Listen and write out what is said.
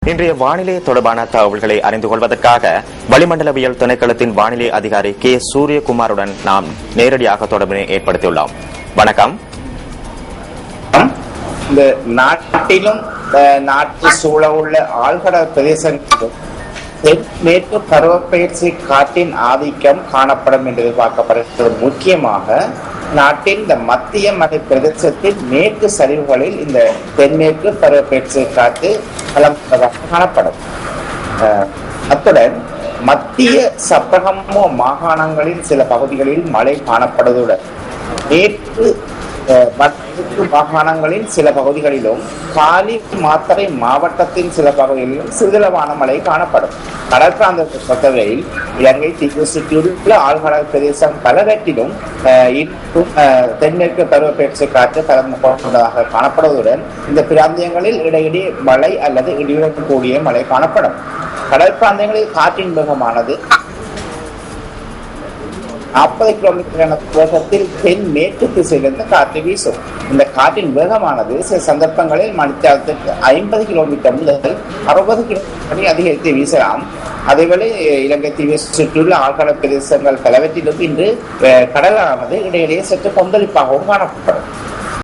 இன்றைய வானிலை தொடர்பான தகவல்களை அறிந்து கொள்வதற்காக வளிமண்டலவியல் திணைக்களத்தின் வானிலை அதிகாரி கே சூரியகுமாருடன் நாம் நேரடியாக தொடர்பினை ஏற்படுத்தியுள்ளோம். வணக்கம். இந்த நாட்டிலும் நாட்டு சூழ உள்ள ஆழ்கடல் பிரதேசங்களிலும் மேற்கு பருவப்பெயர்ச்சி காற்றின் ஆதிக்கம் காணப்படும் என்று எதிர்பார்க்கப்படுகிறது. முக்கியமாக நாட்டின் இந்த மத்திய மலை பிரதேசத்தின் மேற்கு சரிவுகளில் இந்த தென்மேற்கு பருவப்பெயர்ச்சி காற்று காணப்படும். அத்துடன் மத்திய சப்ரகமோ மாகாணங்களின் சில பகுதிகளில் மழை காணப்படுவதுடன் மேற்கு மாகாணங்களின் சில பகுதிகளிலும் காலி மாத்தறை மாவட்டத்தின் சில பகுதிகளிலும் சிறிதளவான மழை காணப்படும். கடற்பிராந்தத்தை பொறுத்தவரையில் இலங்கை தீவு சுற்றியுள்ள ஆழ்கடல் பிரதேசம் பலவற்றிலும் தென்மேற்கு பருவப்பெயர்ச்சி காற்று கலந்து கொண்டதாக காணப்படுவதுடன் இந்த பிராந்தியங்களில் இடையிடையே மழை அல்லது இடியுடன் கூடிய மழை காணப்படும். கடல் பிராந்தியங்களில் காற்றின் வேகமானது 40 கிலோமீட்டர் வேகத்தில் தென் மேற்கு திசையிலிருந்து காற்று வீசும். இந்த காற்றின் வேகமானது சில சந்தர்ப்பங்களில் மணித்தியாலத்திற்கு 50 கிலோமீட்டர் முதல் 60 கிலோமீட்டர் அதிகரித்து வீசலாம். அதேவேளை இலங்கை தீவை சுற்றியுள்ள ஆழ்கடல் பிரதேசங்கள் பலவற்றிலும் இன்று கடலானது இடையிடையே சற்று கொந்தளிப்பாகவும் காணப்படும்.